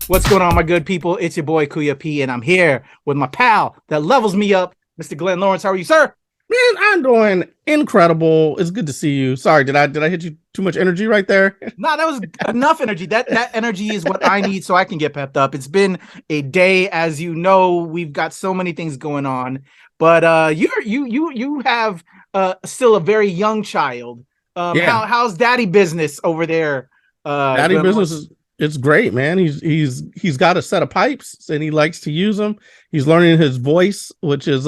What's going on, my good people? It's your boy Kuya P, and I'm here with my pal that levels me up, Mr. Glenn Lawrence. How are you, sir? Man, I'm doing incredible. It's good to see you. Sorry, did I hit you too much energy right there? No, that was enough energy. That energy is what I need so I can get pepped up. It's been a day, as you know. We've got so many things going on, but you have still a very young child. Yeah, How's daddy business over there? daddy Glenn business Lawrence? is it's great, man. He's got a set of pipes and he likes to use them. He's learning his voice, which is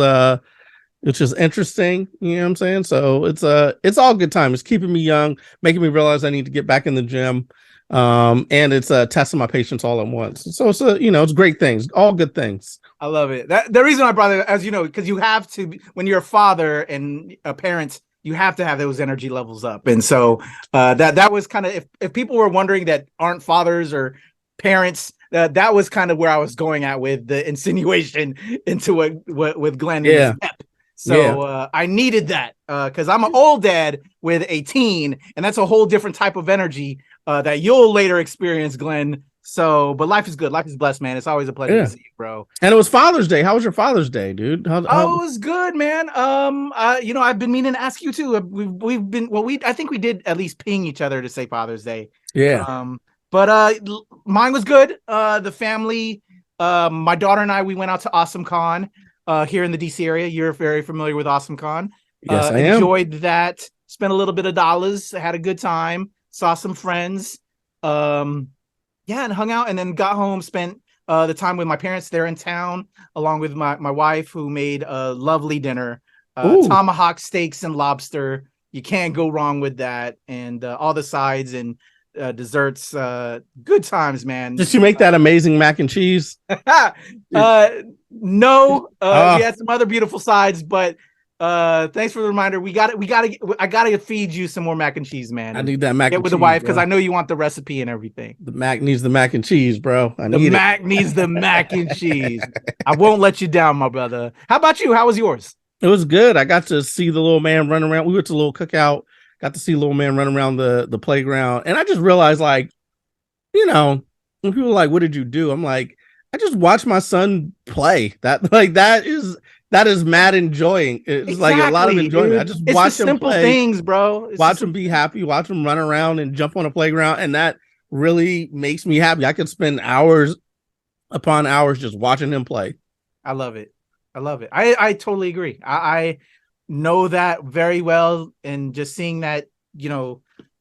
interesting. You know what I'm saying? So it's all good time. It's keeping me young, making me realize I need to get back in the gym. And it's testing my patience all at once. So it's great things, all good things. I love it. The reason I brought it, as you know, because you have to, when you're a father and a parent, you have to have those energy levels up. And so that was kind of, if people were wondering that aren't fathers or parents, that was kind of where I was going at with the insinuation into what with Glenn and his pep. So I needed that because I'm an old dad with a teen, and that's a whole different type of energy that you'll later experience, Glenn. So, but life is good. Life is blessed, man. It's always a pleasure to see you, bro. And it was Father's Day. How was your Father's Day, dude? Oh, it was good, man. I've been meaning to ask you too. I think we did at least ping each other to say Father's Day. Yeah. But mine was good. The family, my daughter and I, we went out to Awesome Con here in the DC area. You're very familiar with Awesome Con. Yes, I am. Enjoyed that. Spent a little bit of dollars. Had a good time. Saw some friends. And hung out, and then got home, spent the time with my parents there in town, along with my wife, who made a lovely dinner. Tomahawk steaks and lobster. You can't go wrong with that. And all the sides and desserts. Good times, man. Did you make that amazing mac and cheese? No. We had some other beautiful sides, but thanks for the reminder. I gotta feed you some more mac and cheese, man. I need that mac and cheese. Get with the wife, because I know you want the recipe and everything. The mac needs the mac and cheese, bro. The mac needs the mac and cheese. I won't let you down, my brother. How about you? How was yours? It was good. I got to see the little man run around. We went to a little cookout. Got to see little man run around the playground, and I just realized, like, when people are like, "What did you do?" I'm like, I just watched my son play. That is mad enjoying. It's like a lot of enjoyment. Dude. I just watch him simple play, things, bro. Watch him be happy, watch him run around and jump on a playground, and that really makes me happy. I could spend hours upon hours just watching him play. I love it. I totally agree. I know that very well, and just seeing that, the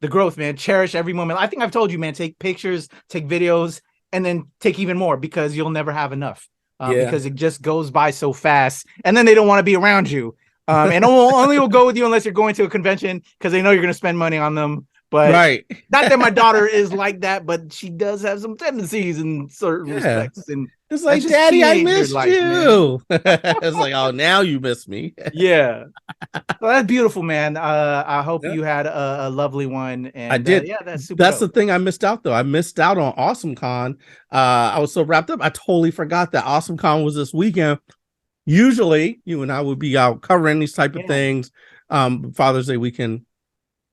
growth, man. Cherish every moment. I think I've told you, man, take pictures, take videos, and then take even more, because you'll never have enough. Because it just goes by so fast, and then they don't want to be around you. And only will go with you unless you're going to a convention, because they know you're going to spend money on them. But right. Not that my daughter is like that, but she does have some tendencies in certain respects. And it's like, Daddy, I missed you. It's like, oh, now you miss me. Yeah. Well, that's beautiful, man. I hope you had a lovely one. And I did. That's super That's dope. the thing I missed out, though. I missed out on Awesome Con. I was so wrapped up. I totally forgot that Awesome Con was this weekend. Usually, you and I would be out covering these type of things. Father's Day weekend,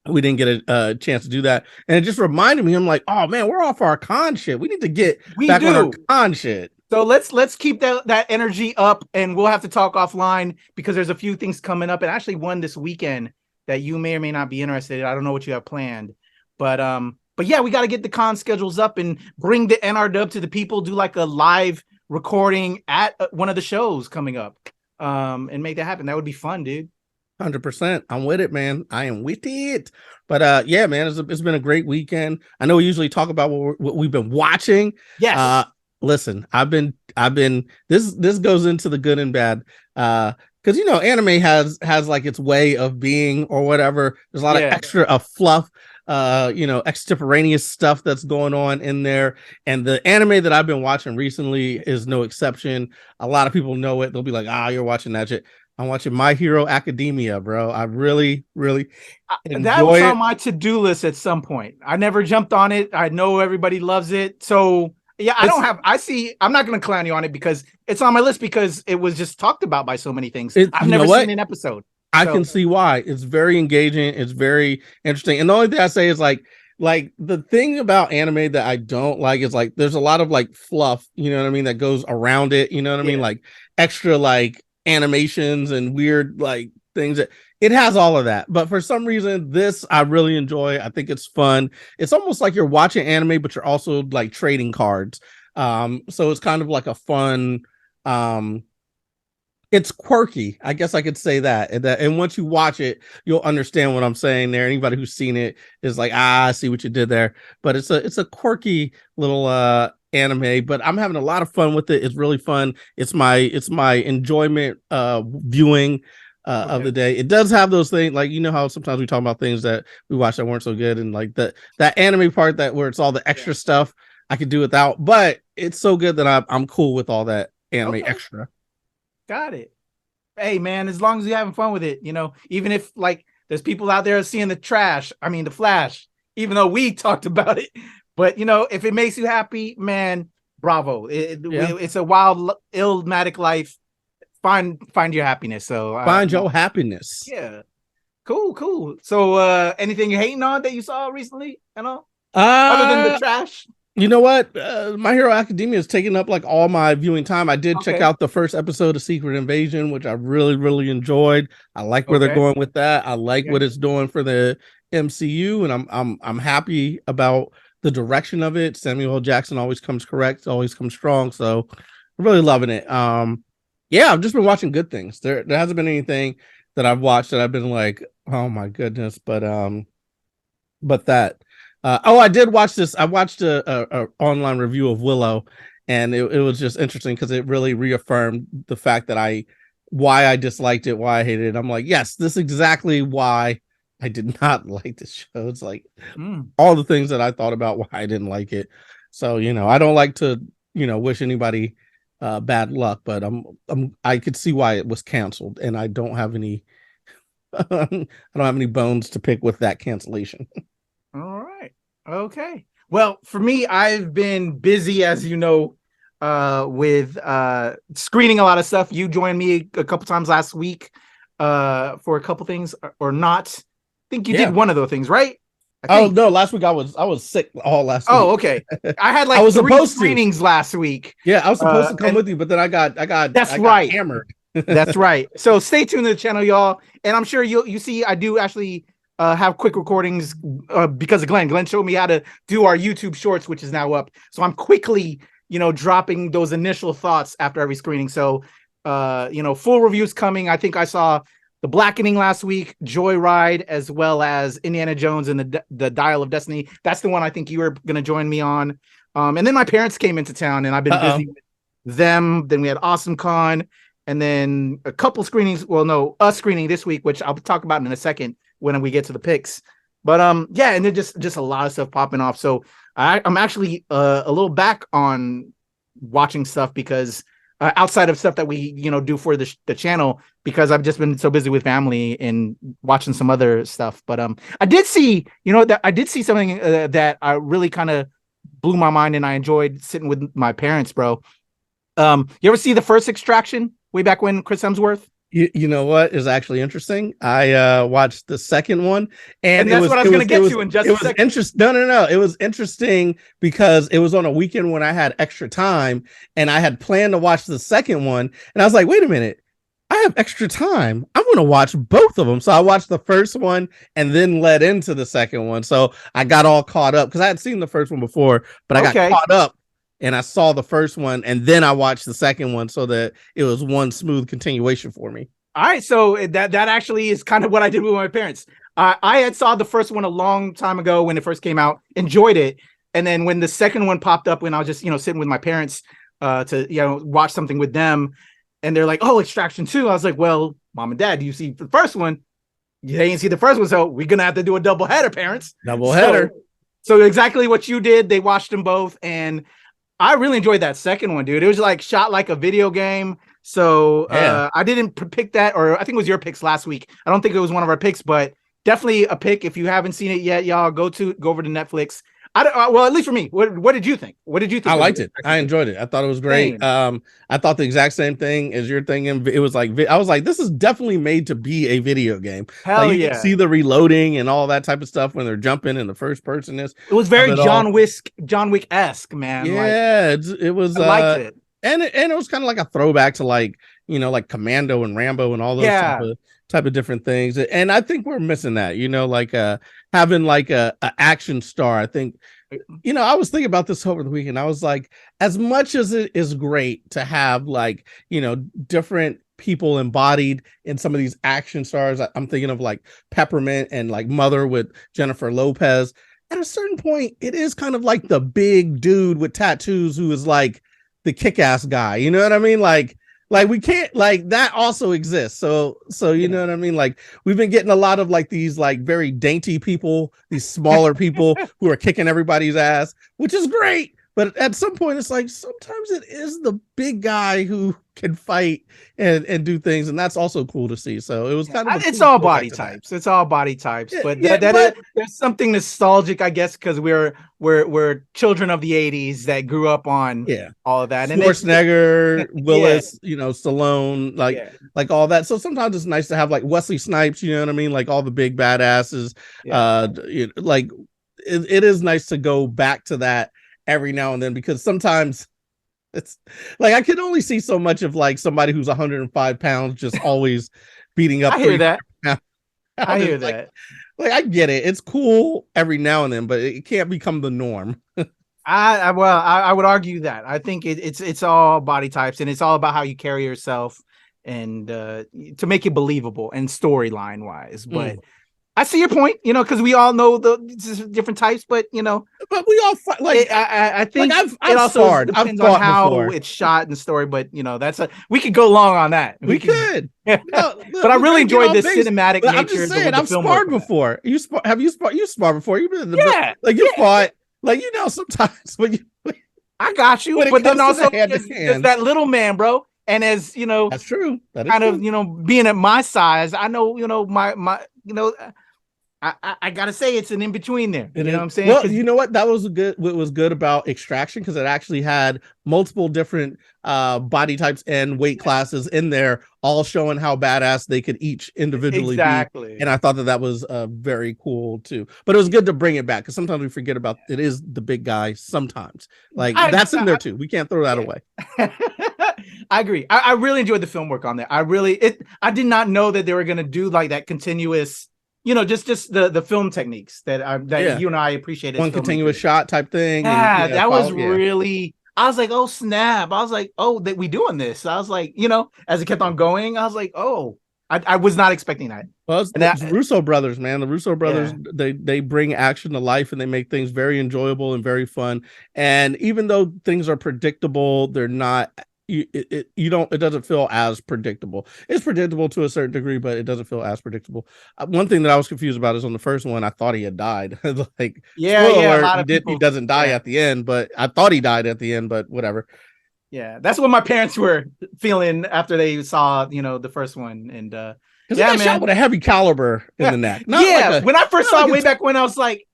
we didn't get a chance to do that. And it just reminded me, I'm like, oh, man, we're off our con shit. We need to get back on our con shit. So let's keep that energy up, and we'll have to talk offline, because there's a few things coming up, and actually one this weekend that you may or may not be interested in. I don't know what you have planned, but yeah, we got to get the con schedules up and bring the NRW to the people, do like a live recording at one of the shows coming up, and make that happen. That would be fun, dude. 100%. I'm with it, man. I am with it. But yeah, man, it's been a great weekend. I know we usually talk about what we've been watching. Yes. Listen, I've been this goes into the good and bad, because anime has like its way of being, or whatever. There's a lot of extra fluff, extemporaneous stuff that's going on in there, and the anime that I've been watching recently is no exception. A lot of people know it. They'll be like, you're watching that shit. I'm watching My Hero Academia, bro. I really enjoy that was on my to-do list at some point. I never jumped on it. I know everybody loves it, so yeah, I'm not going to clown you on it, because it's on my list, because it was just talked about by so many things. I've never seen an episode. I can see why. It's very engaging. It's very interesting. And the only thing I say is, like, like the thing about anime that I don't like is like there's a lot of like fluff, you know what I mean, that goes around it, you know what I mean, like extra like animations and weird like things that it has all of that. But for some reason, this I really enjoy. I think it's fun. It's almost like you're watching anime, but you're also like trading cards. So it's kind of like a fun it's quirky. I guess I could say that. And once you watch it, you'll understand what I'm saying there. Anybody who's seen it is like, I see what you did there. But it's a quirky little anime, but I'm having a lot of fun with it. It's really fun. It's my enjoyment viewing of the day. It does have those things, like, you know how sometimes we talk about things that we watched that weren't so good, and like that anime part that where it's all the extra stuff I could do without, but it's so good that I'm cool with all that anime extra. Got it. Hey man, as long as you're having fun with it, you know, even if like there's people out there seeing the trash, I mean the Flash, even though we talked about it, but you know, if it makes you happy, man, bravo. It's a wild, illmatic life. Find your happiness. So find your happiness. Yeah. Cool. So anything you're hating on that you saw recently? You know? Other than the trash? You know what? My Hero Academia is taking up like all my viewing time. I did check out the first episode of Secret Invasion, which I really, really enjoyed. I like where they're going with that. I like what it's doing for the MCU, and I'm happy about the direction of it. Samuel L. Jackson always comes correct, always comes strong. So I'm really loving it. Yeah, I've just been watching good things. There hasn't been anything that I've watched that I've been like, oh my goodness, but that. I did watch this. I watched a online review of Willow, and it was just interesting because it really reaffirmed the fact that why I disliked it, why I hated it. I'm like, yes, this is exactly why I did not like this show. It's like all the things that I thought about why I didn't like it. So, you know, I don't like to, you know, wish anybody bad luck, but I could see why it was canceled, and I don't have any I don't have any bones to pick with that cancellation. All right. Okay. Well, for me, I've been busy, as you know, with screening a lot of stuff. You joined me a couple times last week for a couple things, or not. I think you did one of those things, right? Oh no, last week I was sick all last week. Oh, okay. I had like three screenings last week. Yeah, I was supposed to come with you, but then I got hammered. That's right. So stay tuned to the channel, y'all. And I'm sure you see I do actually have quick recordings because of Glenn. Glenn showed me how to do our YouTube shorts, which is now up. So I'm quickly, you know, dropping those initial thoughts after every screening. So, you know, full reviews coming. I think I saw The Blackening last week, Joyride, as well as Indiana Jones and the Dial of Destiny. That's the one I think you were going to join me on. And then my parents came into town, and I've been busy with them. Then we had Awesome Con, and then a couple screenings. Well, no, a screening this week, which I'll talk about in a second when we get to the picks. But yeah, and then just a lot of stuff popping off. So I'm actually a little back on watching stuff because outside of stuff that we, you know, do for the channel, because I've just been so busy with family and watching some other stuff. But I did see, you know, that I did see something that I really kind of blew my mind, and I enjoyed sitting with my parents, bro. You ever see the first Extraction way back when, Chris Hemsworth? You know what is actually interesting? I watched the second one, and that's what I was going to get to in just a second. No. It was interesting because it was on a weekend when I had extra time, and I had planned to watch the second one, and I was like, wait a minute, I have extra time. I'm going to watch both of them. So I watched the first one and then led into the second one. So I got all caught up because I had seen the first one before, but I got caught up. And I saw the first one, and then I watched the second one so that it was one smooth continuation for me. All right, so that actually is kind of what I did with my parents. I had saw the first one a long time ago when it first came out, enjoyed it, and then when the second one popped up, when I was just, you know, sitting with my parents to, you know, watch something with them, and they're like, "Oh, Extraction 2." I was like, "Well, Mom and Dad, do you see the first one? You didn't see the first one, so we're gonna have to do a double header, parents." Double header. So exactly what you did. They watched them both, and I really enjoyed that second one, dude. It was like shot like a video game. So I didn't pick that, or I think it was your picks last week. I don't think it was one of our picks, but definitely a pick. If you haven't seen it yet, y'all go over to Netflix. well, at least for me, what did you think? What did you think? I liked it. I enjoyed it. I thought it was great. Same. I thought the exact same thing as your thing. And it was like, I was like, this is definitely made to be a video game. Hell Like you yeah. can see the reloading and all that type of stuff when they're jumping and the first person is. It was very John Wick-esque, man. Yeah, it was. I liked it. And it was kind of like a throwback to like, you know, like Commando and Rambo and all those type of different things. And I think we're missing that, you know, like having like a action star. I think, you know, I was thinking about this over the weekend. I was like, as much as it is great to have like, you know, different people embodied in some of these action stars. I'm thinking of like Peppermint and like Mother with Jennifer Lopez. At a certain point, it is kind of like the big dude with tattoos who is like the kick-ass guy. You know what I mean? Like we can't, like that also exists. So you know what I mean? Like we've been getting a lot of like these like very dainty people, these smaller people who are kicking everybody's ass, which is great. But at some point it's like sometimes it is the big guy who can fight and do things, and that's also cool to see. So it was kind of it's all body types. It's all body types, but there's something nostalgic, I guess, because we're children of the 80s that grew up on all of that. Schwarzenegger, Willis, you know, Stallone, like all that. So sometimes it's nice to have like Wesley Snipes, you know what I mean? Like all the big badasses. You know, like it is nice to go back to that every now and then, because sometimes it's like I can only see so much of like somebody who's 105 pounds just always beating up. I hear that. I hear like, that. Like I get it. It's cool every now and then, but it can't become the norm. I would argue that. I think it's all body types, and it's all about how you carry yourself and to make it believable and storyline wise. But I see your point, you know, because we all know the different types, but you know, but we all like. I think like it also depends on how before. It's shot in the story. But you know, we could go long on that. We could. No, but I really enjoyed the cinematic nature. I'm just saying, I've sparred before. You sparred before. You've been fought. Like, you know, sometimes when you, I got you, but then also there's that little man, bro. And as you know, that's true. That is kind true. of, you know, being at my size, I know, you know, my you know. I gotta say it's an in between there. You know what I'm saying? Well, you know what? That was what was good about Extraction, because it actually had multiple different body types and weight classes in there, all showing how badass they could each individually be. And I thought that was very cool too. But it was good to bring it back, because sometimes we forget about it is the big guy. Sometimes that's in there too. We can't throw that away. I agree. I really enjoyed the film work on there. I did not know that they were gonna do like that continuous. You know, just the film techniques that you and I appreciated. One continuous shot type thing. Yeah, that was really. I was like, oh snap! I was like, oh, that we doing this. I was like, you know, as it kept on going, I was like, oh, I was not expecting that. Well, it's Russo brothers, man. The Russo brothers, they bring action to life, and they make things very enjoyable and very fun. And even though things are predictable, they're not. It doesn't feel as predictable. It's predictable to a certain degree, but it doesn't feel as predictable. One thing that I was confused about is on the first one, I thought he had died. Like, he doesn't die at the end, but I thought he died at the end, but whatever. Yeah, that's what my parents were feeling after they saw, you know, the first one. And he got shot with a heavy caliber in the neck. When I first saw it way back when, I was like,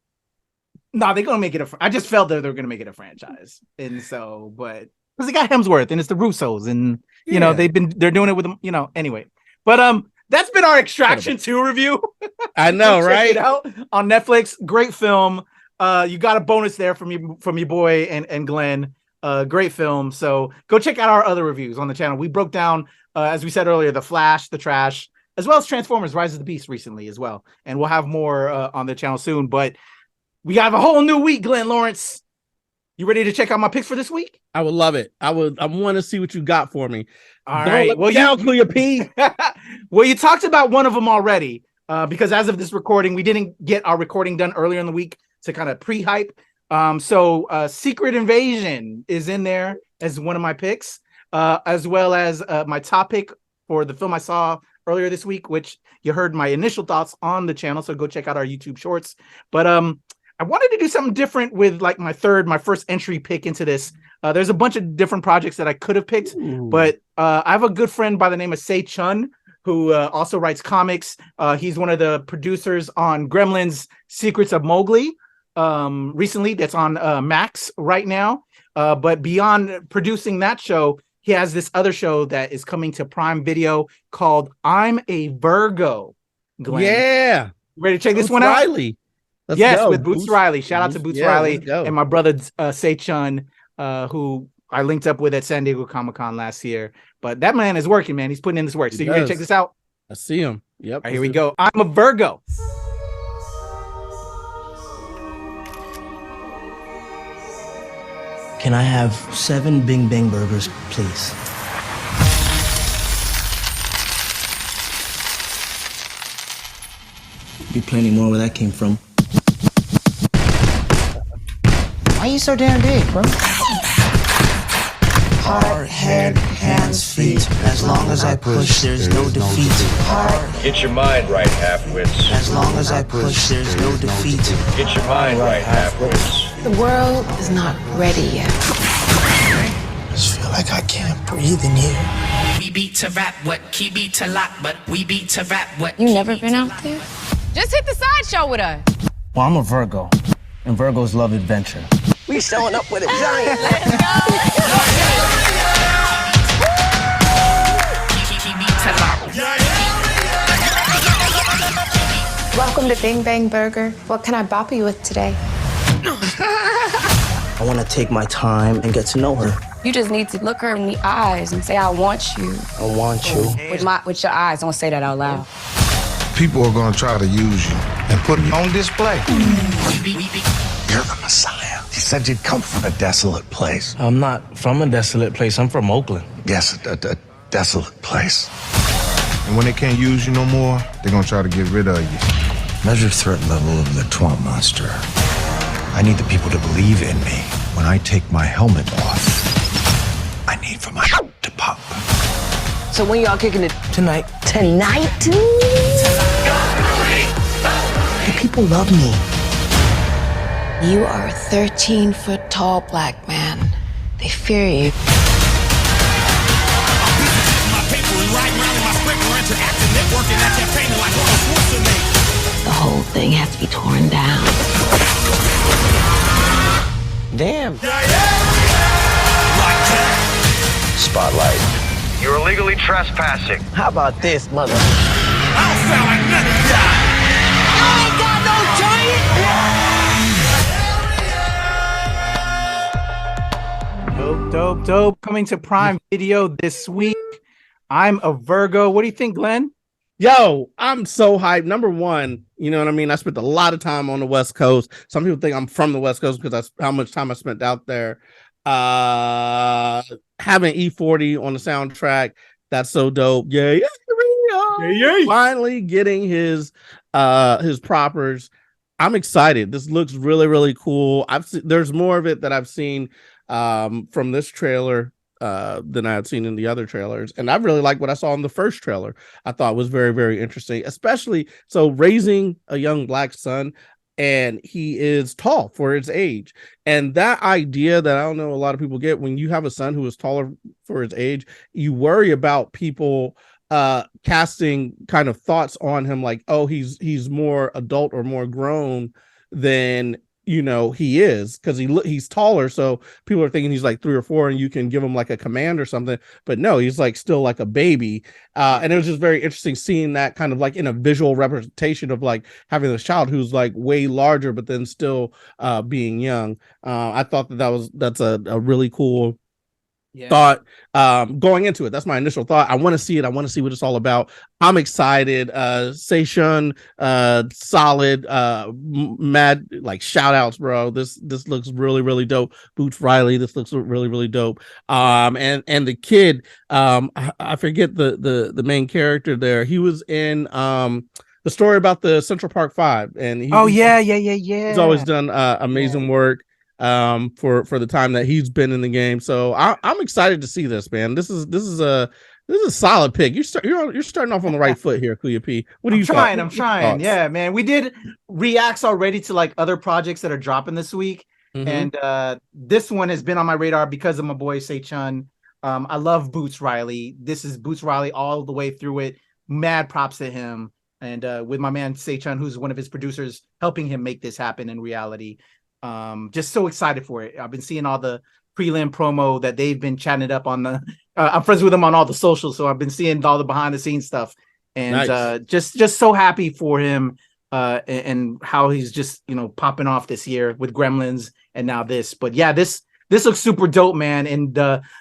no, they're gonna make it I just felt that they're gonna make it a franchise. And so, but because they got Hemsworth and it's the Russos, and you know they're doing it with them, you know. Anyway, but that's been our Extraction 2 review. I know, right? Check it out on Netflix. Great film. You got a bonus there from your boy and Glenn. Great film. So go check out our other reviews on the channel. We broke down, as we said earlier, The Flash, The Trash, as well as Transformers: Rise of the Beast recently as well, and we'll have more on the channel soon. But we have a whole new week, Glenn Lawrence. You ready to check out my picks for this week? I would love it. I want to see what you got for me. All right. Well, well, you talked about one of them already, because as of this recording, we didn't get our recording done earlier in the week to kind of pre-hype. So Secret Invasion is in there as one of my picks, as well as my top pick for the film I saw earlier this week, which you heard my initial thoughts on the channel. So go check out our YouTube shorts. But I wanted to do something different with like my first entry pick into this. There's a bunch of different projects that I could have picked, but I have a good friend by the name of Sei Chun, who also writes comics. He's one of the producers on Gremlins: Secrets of Mowgli. recently that's on Max right now. But beyond producing that show, he has this other show that is coming to Prime Video called I'm a Virgo. Glenn. Yeah. Ready to check Boots this one Riley. out? Let's Yes, go. with Boots Riley. Shout out to Boots Riley and my brother Seichun, who I linked up with at San Diego Comic-Con last year. But that man is working, man. He's putting in this work. So you ready to check this out? I see him. Yep. All right, here we go. I'm a Virgo. Can I have 7 Bing Bang burgers, please? Be plenty more where that came from. Why you so damn big, bro? Heart, head, hands, feet. As long as I push, there's no defeat. Get your mind right, half-wits. As long as I push, there's no defeat. Get your mind right, half-wits. The world is not ready yet. I just feel like I can't breathe in here. We beat to rap what, key beat to lock, but we beat to rap what. You never been out there? Just hit the sideshow with us. Well, I'm a Virgo, and Virgos love adventure. We showing up with a giant. Let's go. Welcome to Bing Bang Burger. What can I bop you with today? I want to take my time and get to know her. You just need to look her in the eyes and say, I want you. I want you. With your eyes, don't say that out loud. People are gonna try to use you and put you on display. You're the Messiah. You said you'd come from a desolate place. I'm not from a desolate place. I'm from Oakland. Yes, a desolate place. And when they can't use you no more, they're gonna try to get rid of you. Measure threat level of the Twomp monster. I need the people to believe in me. When I take my helmet off, I need for my to pop. So when y'all kicking it? Tonight. Tonight? The people love me. You are a 13-foot tall black man. They fear you. The whole thing has to be torn down. Damn. Spotlight. You're illegally trespassing. How about this, mother? I don't sound like none of y'all. Dope. Coming to Prime Video this week. I'm a Virgo. What do you think, Glenn? Yo, I'm so hyped. Number one, you know what I mean? I spent a lot of time on the West Coast. Some people think I'm from the West Coast because that's how much time I spent out there. Having E40 on the soundtrack, that's so dope. Yeah. Finally getting his propers. I'm excited. This looks really, really cool. There's more of it that I've seen from this trailer than I had seen in the other trailers. And I really like what I saw in the first trailer. I thought was very, very interesting, especially so raising a young black son, and he is tall for his age. And that idea that I don't know a lot of people get, when you have a son who is taller for his age, you worry about people casting kind of thoughts on him like, oh, he's more adult or more grown than he is, because he's taller, so people are thinking he's like 3 or 4 and you can give him like a command or something, but no, he's like still like a baby. And it was just very interesting seeing that kind of like in a visual representation of like having this child who's like way larger but then still being young. I thought that's a really cool thought going into it. That's my initial thought. I want to see it. I want to see what it's all about. I'm excited. Seishun, solid, mad, like shout outs, bro. This looks really, really dope. Boots Riley, this looks really, really dope. And the kid, I forget the main character there. He was in the story about the Central Park 5, and he's always done amazing work for the time that he's been in the game. So I'm excited to see this, man. This is a solid pick. You're starting off on the right foot here, Kuya P. What are you trying? I'm trying. Yeah, man. We did reacts already to like other projects that are dropping this week. Mm-hmm. And this one has been on my radar because of my boy Seichun. I love Boots Riley. This is Boots Riley all the way through it. Mad props to him. and with my man Seichun, who's one of his producers, helping him make this happen in reality. Just so excited for it. I've been seeing all the prelim promo that they've been chatting it up on the. I'm friends with them on all the socials, so I've been seeing all the behind the scenes stuff, and Nice. Just so happy for him. And how he's just, popping off this year with Gremlins and now this. But yeah, this looks super dope, man. And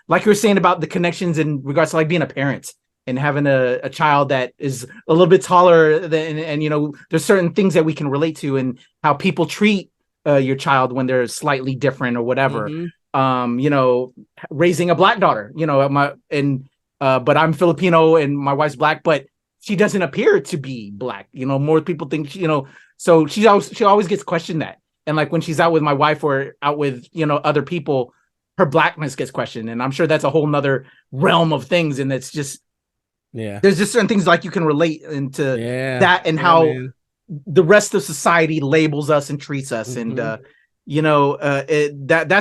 like you were saying about the connections in regards to like being a parent and having a child that is a little bit taller than, and there's certain things that we can relate to and how people treat your child when they're slightly different or whatever. Raising a black daughter, but I'm Filipino and my wife's black, but she doesn't appear to be black. More people think, so she always gets questioned that. And like when she's out with my wife or out with, other people, her blackness gets questioned. And I'm sure that's a whole nother realm of things. And it's just, there's just certain things like you can relate into that and how the rest of society labels us and treats us. And, that's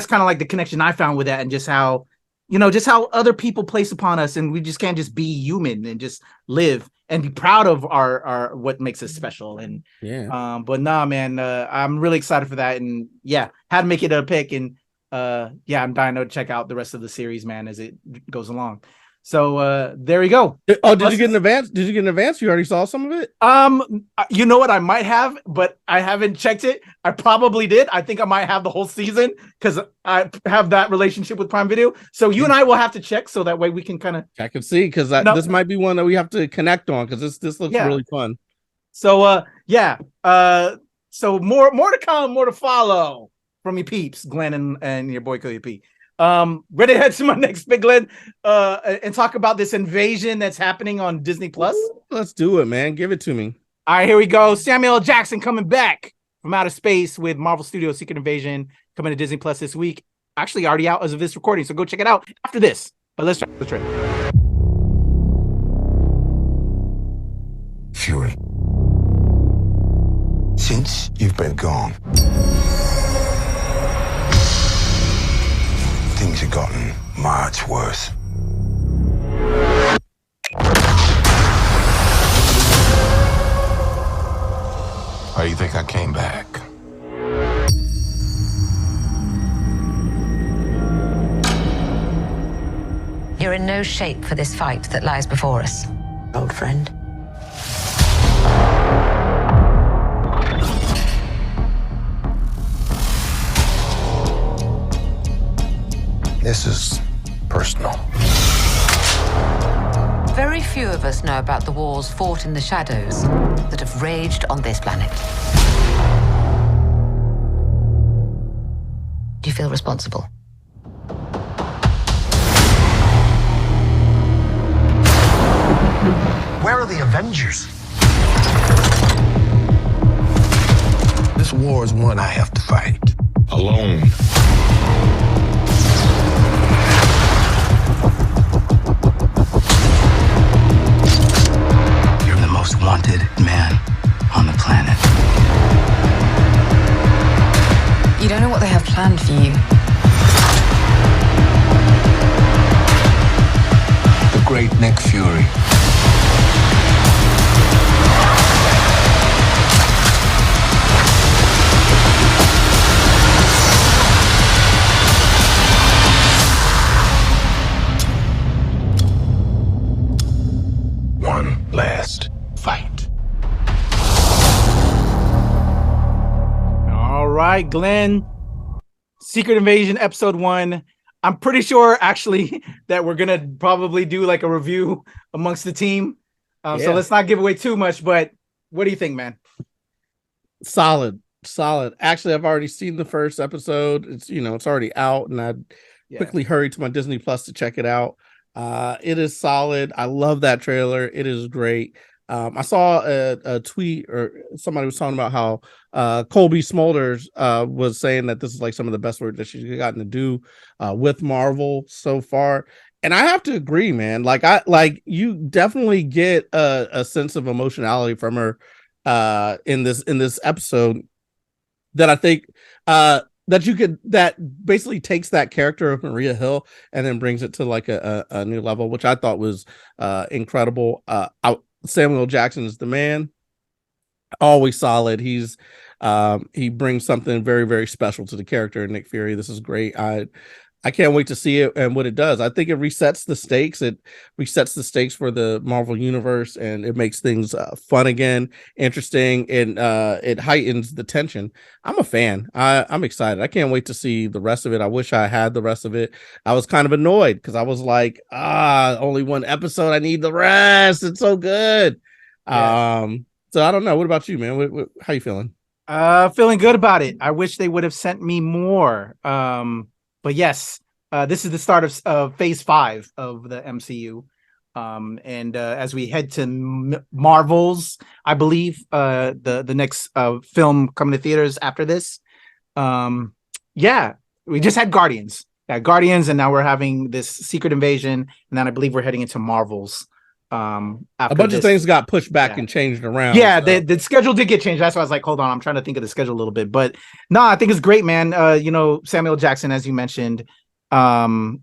kind of like the connection I found with that, and just how other people place upon us, and we just can't just be human and just live and be proud of our what makes us special. And but nah, man, I'm really excited for that, and had to make it a pick, and I'm dying to check out the rest of the series, man, as it goes along. So there we go. Oh, did you get an advance? Did you get an advance? You already saw some of it? You know what? I might have, but I haven't checked it. I probably did. I think I might have the whole season because I have that relationship with Prime Video. So you and I will have to check so that way we can kind of check and see, because this might be one that we have to connect on, because this looks really fun. So so more to come, more to follow from your peeps, Glenn and your boy Coyote. Ready to head to my next big Glenn, and talk about this invasion that's happening on Disney Plus. Let's do it, man. Give it to me. All right, here we go. Samuel L. Jackson coming back from outer space with Marvel Studios' Secret Invasion coming to Disney Plus this week. Actually, already out as of this recording, so go check it out after this. But let's try. Fury. Since you've been gone, things have gotten much worse. Why do you think I came back? You're in no shape for this fight that lies before us, old friend. This is personal. Very few of us know about the wars fought in the shadows that have raged on this planet. Do you feel responsible? Where are the Avengers? This war is one I have to fight. Alone. You're the most wanted man on the planet. You don't know what they have planned for you. The great Nick Fury. One last fight. All right, Glenn. Secret Invasion episode 1. I'm pretty sure actually that we're gonna probably do like a review amongst the team. So let's not give away too much, but what do you think, man? Solid. Actually, I've already seen the first episode. It's already out, and I quickly hurried to my Disney Plus to check it out. It is solid. I love that trailer. It is great. I saw a tweet, or somebody was talking about how Colby Smulders was saying that this is like some of the best work that she's gotten to do with Marvel so far. And I have to agree, man. You definitely get a sense of emotionality from her in this episode that I think that basically takes that character of Maria Hill and then brings it to like a new level, which I thought was incredible. Samuel Jackson is the man. always solid. He brings something very, very special to the character of Nick Fury. This is great. I can't wait to see it and what it does. I think it resets the stakes. It resets the stakes for the Marvel universe, and it makes things fun again, interesting, and it heightens the tension. I'm a fan. I'm excited. I can't wait to see the rest of it. I wish I had the rest of it. I was kind of annoyed because I was like, only one episode. I need the rest. It's so good. Yeah. So I don't know. What about you, man? How you feeling? Feeling good about it. I wish they would have sent me more. But yes, this is the start of phase 5 of the MCU. And as we head to Marvel's, I believe, the next film coming to theaters after this. Yeah, we just had Guardians. Yeah, Guardians, and now we're having this Secret Invasion, and then I believe we're heading into Marvel's. A bunch of things got pushed back and changed around. Yeah, so. The schedule did get changed. That's why I was like, hold on, I'm trying to think of the schedule a little bit. But no, I think it's great, man. Samuel Jackson, as you mentioned, Kobe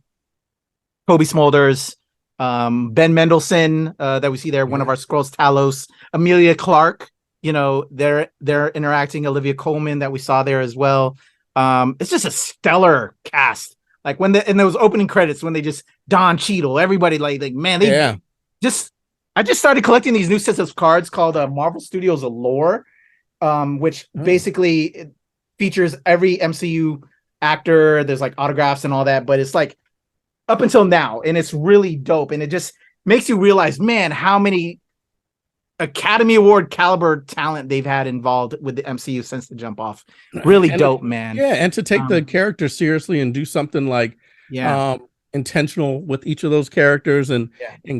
Smulders, Ben Mendelsohn, that we see there, one of our Skrulls, Talos, Emilia Clarke, they're interacting, Olivia Colman that we saw there as well. It's just a stellar cast. Like in those opening credits, when they just Don Cheadle, everybody like man, I just started collecting these new sets of cards called Marvel Studios Allure, which basically features every MCU actor. There's like autographs and all that, but it's like up until now, and it's really dope. And it just makes you realize, man, how many Academy Award caliber talent they've had involved with the MCU since the jump off. Really dope, man. Yeah, and to take the character seriously and do something like intentional with each of those characters and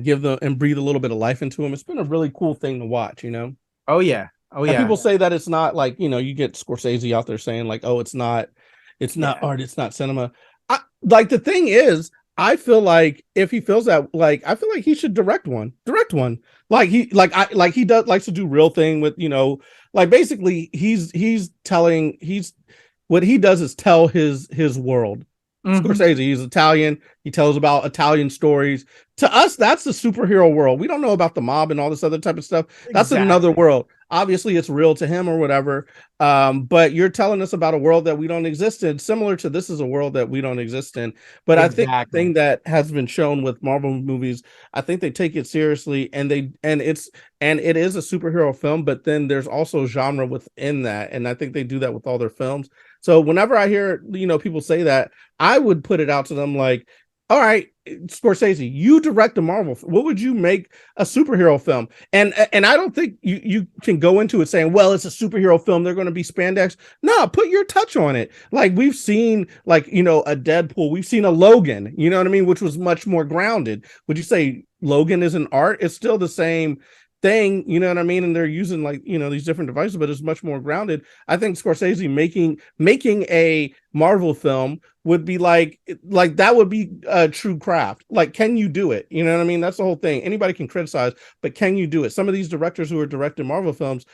give them and breathe a little bit of life into them. It's been a really cool thing to watch, Oh yeah. And people say that it's not like, you get Scorsese out there saying like, oh, it's not art, it's not cinema. Like the thing is, I feel like if he feels that, like, I feel like he should direct one. Like he likes to do real thing with, like basically what he does is tell his world. Scorsese, he's Italian. He tells about Italian stories. To us, that's the superhero world. We don't know about the mob and all this other type of stuff. That's in another world. Obviously, it's real to him or whatever. But you're telling us about a world that we don't exist in, similar to this is a world that we don't exist in. But I think the thing that has been shown with Marvel movies, I think they take it seriously, and it is a superhero film, but then there's also genre within that. And I think they do that with all their films. So whenever I hear, people say that, I would put it out to them like, all right, Scorsese, you direct a Marvel. What would you make a superhero film? And I don't think you can go into it saying, well, it's a superhero film, they're going to be spandex. No, put your touch on it. Like we've seen, like, a Deadpool, we've seen a Logan, you know what I mean, which was much more grounded. Would you say Logan is an art? It's still the same thing, you know what I mean? And they're using like, these different devices, but it's much more grounded. I think Scorsese making a Marvel film would be like that would be a true craft. Like, can you do it? You know what I mean? That's the whole thing. Anybody can criticize, but can you do it? Some of these directors who are directing Marvel films,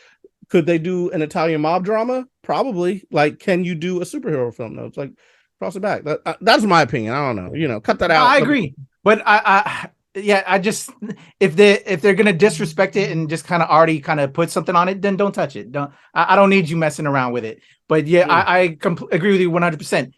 could they do an Italian mob drama? Probably. Like, can you do a superhero film? No, it's like cross it back. That's my opinion. I don't know. Cut that out. I agree, but I just if they're gonna disrespect it and just kind of already kind of put something on it, then don't touch it. I don't need you messing around with it. But I agree with you 100%.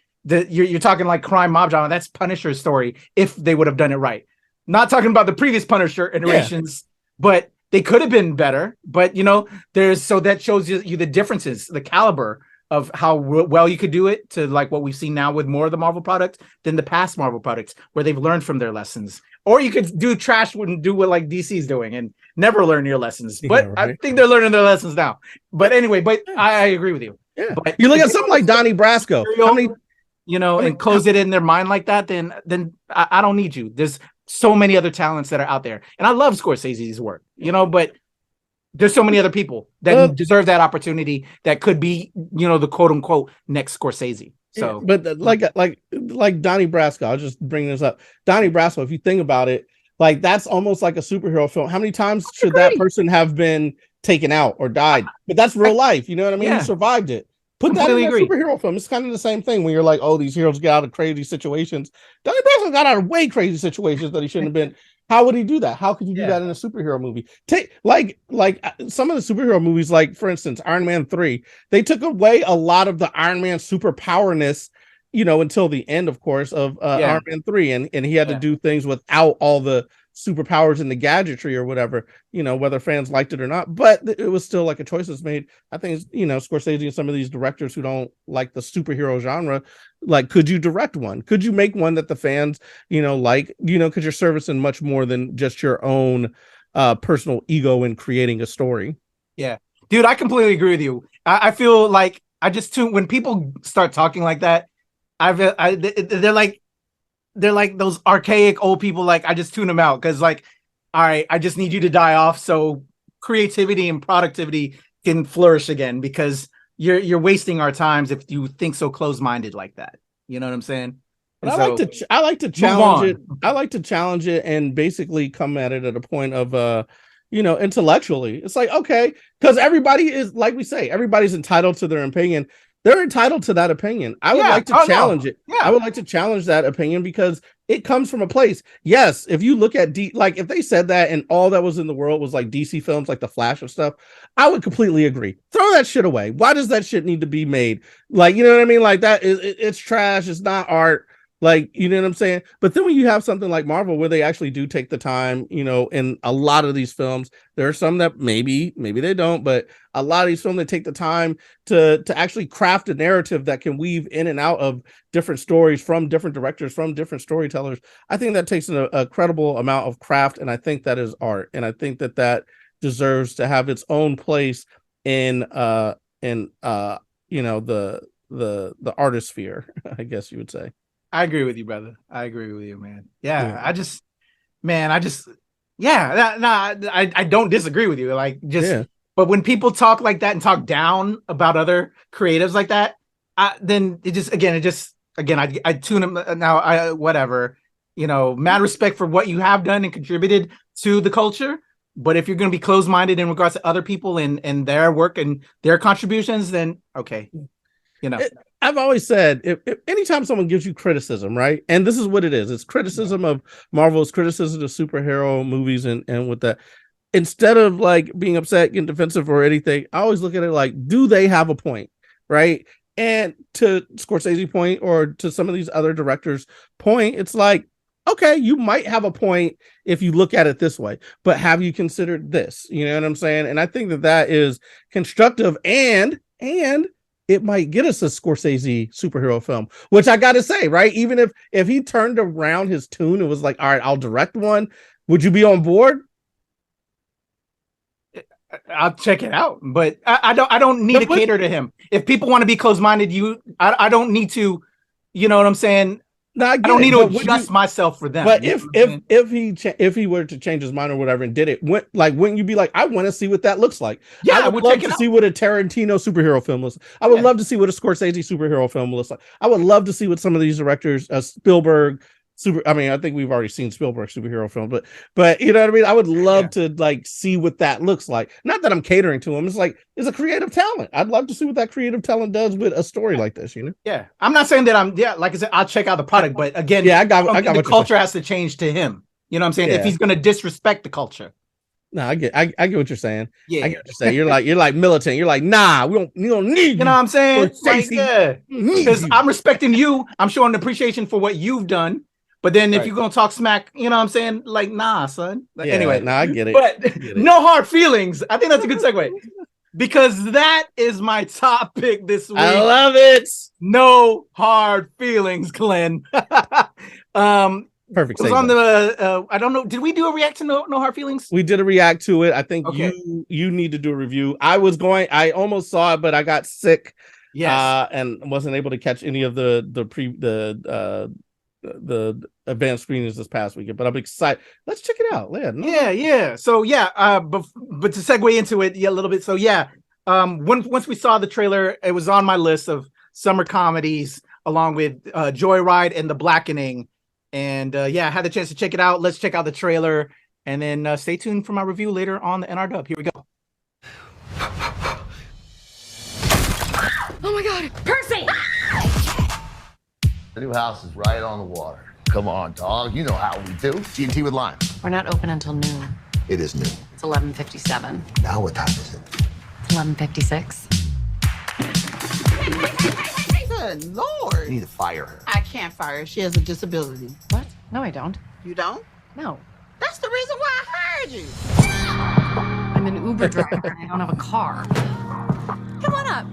You're talking like crime mob drama. That's Punisher's story if they would have done it right. Not talking about the previous Punisher iterations, but they could have been better. But that shows you the differences, the caliber of how well you could do it to like what we've seen now with more of the Marvel product than the past Marvel products where they've learned from their lessons. Or you could do trash and do what like DC's doing and never learn your lessons. But I think they're learning their lessons now. But anyway, I agree with you. Yeah. But you look at something like Donnie Brasco, and close it in their mind like that, then I don't need you. There's so many other talents that are out there. And I love Scorsese's work, but there's so many other people that deserve that opportunity that could be, the quote unquote next Scorsese. So, but like Donnie Brasco, I'll just bring this up. Donnie Brasco, if you think about it, like that's almost like a superhero film. How many times should that person have been taken out or died? But that's real life. You know what I mean? He survived it. Put that in a superhero film. It's kind of the same thing when you're like, oh, these heroes get out of crazy situations. Donnie Brasco got out of way crazy situations that he shouldn't have been. How would he do that? How could you do that in a superhero movie? Take like some of the superhero movies, like for instance, Iron Man 3, they took away a lot of the Iron Man superpowerness, until the end, of course, of Iron Man 3, and he had to do things without all the superpowers and the gadgetry or whatever, whether fans liked it or not, but it was still like a choice was made. I think Scorsese and some of these directors who don't like the superhero genre, like, could you direct one? Could you make one that the fans like, because you're servicing much more than just your own personal ego in creating a story. Yeah, dude, I completely agree with you. I feel like when people start talking like that, they're like those archaic old people. Like, I just tune them out because, like, all right, I just need you to die off so creativity and productivity can flourish again, because you're wasting our times if you think so close-minded like that. You know what I'm saying? But I like to challenge it. I like to challenge it and basically come at it at a point of intellectually. It's like, okay, because everybody is, like we say, everybody's entitled to their opinion. They're entitled to that opinion. I would like to challenge it. Yeah. I would like to challenge that opinion because it comes from a place. Yes, if you look at like if they said that and all that was in the world was like DC films, like The Flash and stuff, I would completely agree. Throw that shit away. Why does that shit need to be made? Like, you know what I mean? Like that is it's trash. It's not art. Like, you know what I'm saying? But then when you have something like Marvel where they actually do take the time, in a lot of these films, there are some that maybe they don't, but a lot of these films that take the time to actually craft a narrative that can weave in and out of different stories from different directors, from different storytellers. I think that takes a credible amount of craft, and I think that is art. And I think that deserves to have its own place in the artist sphere, I guess you would say. I agree with you, brother. I agree with you, man. Yeah. I don't disagree with you. Like, but when people talk like that and talk down about other creatives like that, then I tune them now. Whatever, mad respect for what you have done and contributed to the culture. But if you're going to be closed-minded in regards to other people and their work and their contributions, then okay, I've always said, if anytime someone gives you criticism, right? And this is what it is. It's criticism of Marvel's criticism of superhero movies and with that. Instead of like being upset, getting defensive or anything, I always look at it like, do they have a point? Right. And to Scorsese's point, or to some of these other directors' point, it's like, okay, you might have a point if you look at it this way, but have you considered this? You know what I'm saying? And I think that is constructive and it might get us a Scorsese superhero film, which I got to say, right? Even if he turned around his tune and was like, all right, I'll direct one, would you be on board? I'll check it out, but I don't need to cater to him. If people want to be closed-minded, I don't need to, you know what I'm saying? No, I don't need to adjust myself for them. But if he were to change his mind or whatever and did it, wouldn't you be like, I want to see what that looks like? Yeah, I would love to see what a Tarantino superhero film looks like. I would love to see what a Scorsese superhero film looks like. I would love to see what some of these directors, Spielberg, I think we've already seen Spielberg superhero film, but you know what I mean? I would love to like see what that looks like. Not that I'm catering to him. It's like, it's a creative talent. I'd love to see what that creative talent does with a story like this, Yeah. I'm not saying that like I said, I'll check out the product, but again, I got the culture has to change to him. You know what I'm saying? If he's going to disrespect the culture. No, I get what you're saying. Yeah. I get what you're saying. You're like militant. You're like, nah, we don't need you know what I'm saying? Because I'm respecting you. I'm showing appreciation for what you've done. But then if you're going to talk smack, you know what I'm saying? Like, nah, son. Like, anyway. Nah, I get it. But no hard feelings. I think that's a good segue. Because that is my topic this week. I love it. No hard feelings, Glenn. Perfect. It was on the, I don't know. Did we do a react to no hard feelings? We did a react to it. I think you need to do a review. I almost saw it, but I got sick. Yes. And wasn't able to catch any of the advanced screenings this past weekend, but I'm excited. Let's check it out. Yeah. So but to segue into it a little bit. So once we saw the trailer, it was on my list of summer comedies along with Joyride and The Blackening. And I had the chance to check it out. Let's check out the trailer and then stay tuned for my review later on the NRW. Here we go. Oh my God, Percy! The new house is right on the water. come on, dog. You know how we do. G&T with lime. We're not open until noon. It is noon. It's 11:57. Now what time is it? It's 11:56. Good Lord. You need to fire her. I can't fire her. She has a disability. What? No, I don't. You don't? No. That's the reason why I hired you. I'm an Uber driver and I don't have a car. Come on up.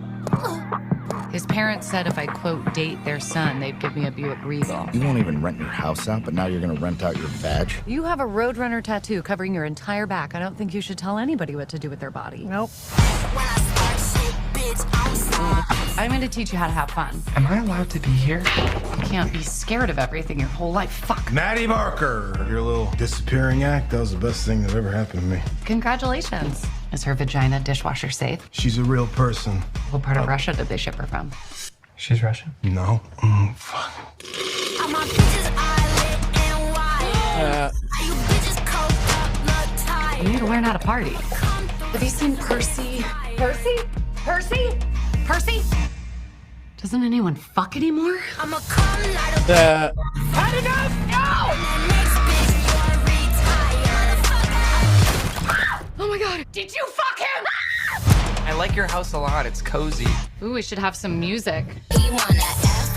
His parents said if I, quote, date their son, they'd give me a Buick Regal. You won't even rent your house out, but now you're gonna rent out your badge? You have a Roadrunner tattoo covering your entire back. I don't think you should tell anybody what to do with their body. Nope. I'm going to teach you how to have fun. Am I allowed to be here? You can't be scared of everything your whole life. Fuck. Maddie Barker, your little disappearing act, that was the best thing that ever happened to me. Congratulations. Is her vagina dishwasher safe? She's a real person. What part of Russia did they ship her from? She's Russian. No. Fuck. You need to learn how to party. Have you seen Percy? Percy? Percy? Percy? Doesn't anyone fuck anymore? The Had enough! No! Oh my god, did you fuck him? I like your house a lot. It's cozy. Ooh, we should have some music.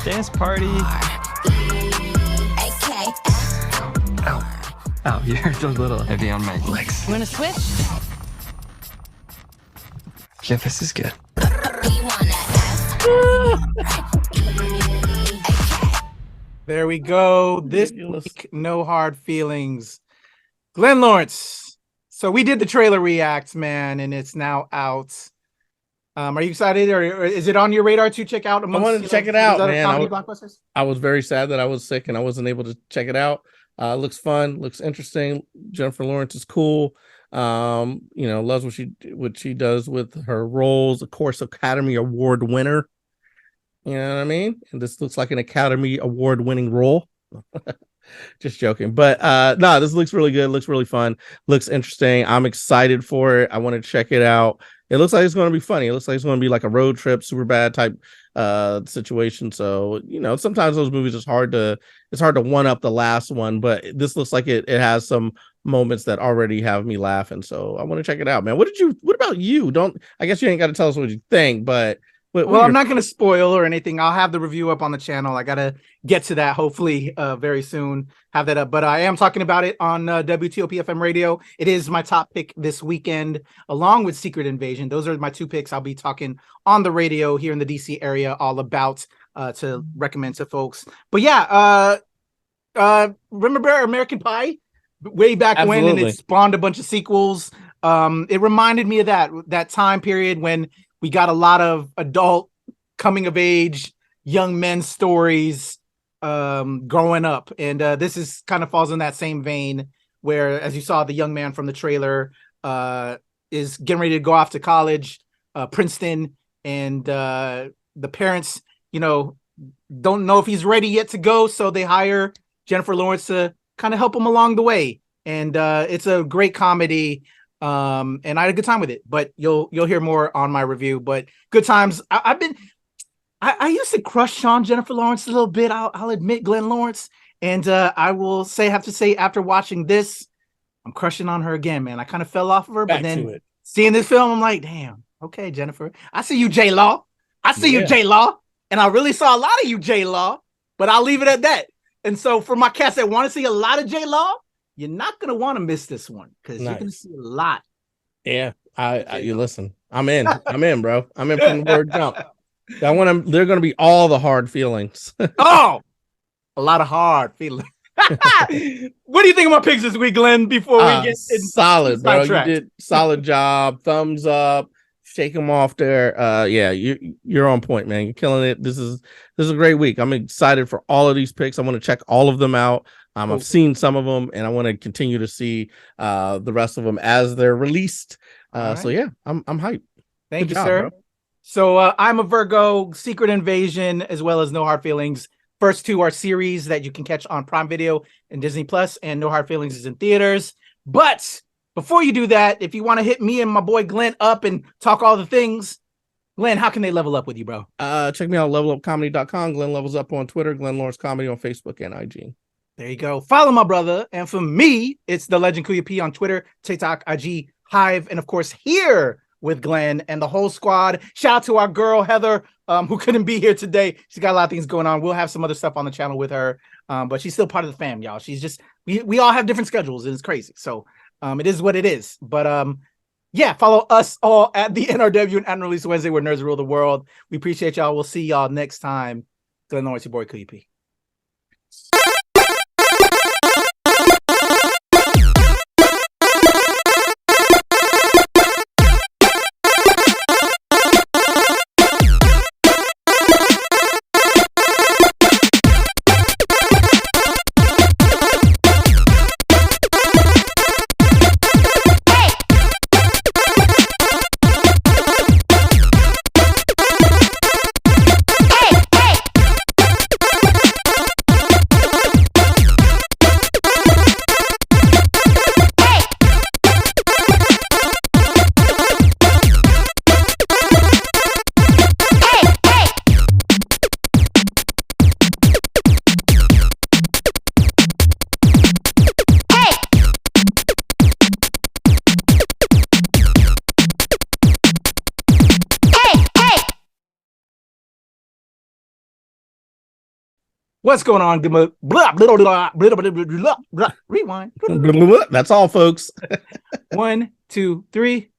Dance party. Oh, you're a little heavy on my legs. You wanna switch? Yeah, this is good. There we go. This week, no hard feelings. Glenn Lawrence. So we did the trailer reacts, man, and it's now out. Are you excited, or is it on your radar to check out? I wanted to check it out, man. Blockbusters? I was very sad that I was sick and I wasn't able to check it out. Looks fun, looks interesting. Jennifer Lawrence is cool. Loves what she does with her roles. Of course, Academy Award winner. You know what I mean? And this looks like an Academy Award winning role. Just joking. But no, this looks really good. Looks really fun. Looks interesting. I'm excited for it. I want to check it out. It looks like it's going to be funny. It looks like it's going to be like a road trip, super bad type situation. So, sometimes those movies it's hard to one up the last one, but this looks like it has some moments that already have me laughing. So I want to check it out, man. What about you? I guess you ain't got to tell us what you think, but I'm not going to spoil or anything. I'll have the review up on the channel. I got to get to that hopefully very soon. Have that up. But I am talking about it on WTOP FM radio. It is my top pick this weekend, along with Secret Invasion. Those are my two picks I'll be talking on the radio here in the DC area all about to recommend to folks. But yeah, remember American Pie? Way back Absolutely. when, and it spawned a bunch of sequels. It reminded me of that time period when we got a lot of adult coming of age young men stories growing up, and this is kind of falls in that same vein where, as you saw, the young man from the trailer is getting ready to go off to college, Princeton, and the parents don't know if he's ready yet to go, so they hire Jennifer Lawrence to kind of help him along the way. And it's a great comedy. And I had a good time with it, but you'll hear more on my review. But good times. I used to crush on Jennifer Lawrence a little bit. I'll admit, Glenn Lawrence, and I will have to say after watching this, I'm crushing on her again, man. I kind of fell off of her, but then seeing this film, I'm like, damn, okay, Jennifer, I see you, J Law. I see you, J Law, and I really saw a lot of you, J Law. But I'll leave it at that. And so for my cats that want to see a lot of J Law, you're not going to want to miss this one because you're going to see a lot. Yeah, you listen. I'm in, bro. I'm in from the word jump. They're going to be all the hard feelings. Oh, a lot of hard feelings. What do you think of my picks this week, Glenn? Before we get solid, bro. You did solid job. Thumbs up. Shake them off there. Yeah, you're on point, man. You're killing it. This is a great week. I'm excited for all of these picks. I want to check all of them out. I've seen some of them, and I want to continue to see the rest of them as they're released. Right. So yeah, I'm hyped. Thank you, sir. Bro. So I'm a Virgo, Secret Invasion, as well as No Hard Feelings. First two are series that you can catch on Prime Video and Disney Plus, and No Hard Feelings is in theaters. But before you do that, if you want to hit me and my boy Glenn up and talk all the things, Glenn, how can they level up with you, bro? Check me out at levelupcomedy.com. Glenn Levels Up on Twitter, Glenn Lawrence Comedy on Facebook and IG. There you go. Follow my brother. And for me, it's the Legend Kuya P on Twitter, TikTok, IG, Hive, and of course here with Glenn and the whole squad. Shout out to our girl Heather, who couldn't be here today. She's got a lot of things going on. We'll have some other stuff on the channel with her, but she's still part of the fam, y'all. She's just we all have different schedules, and it's crazy. So it is what it is. But yeah, follow us all at the NRW and Unreleased Wednesday, where nerds rule the world. We appreciate y'all. We'll see y'all next time. Glenn Norris, your boy Kuya P. What's going on? Blah, blah, blah, blah, blah, blah, blah, blah, blah. Rewind. That's all, folks. 1, 2, 3.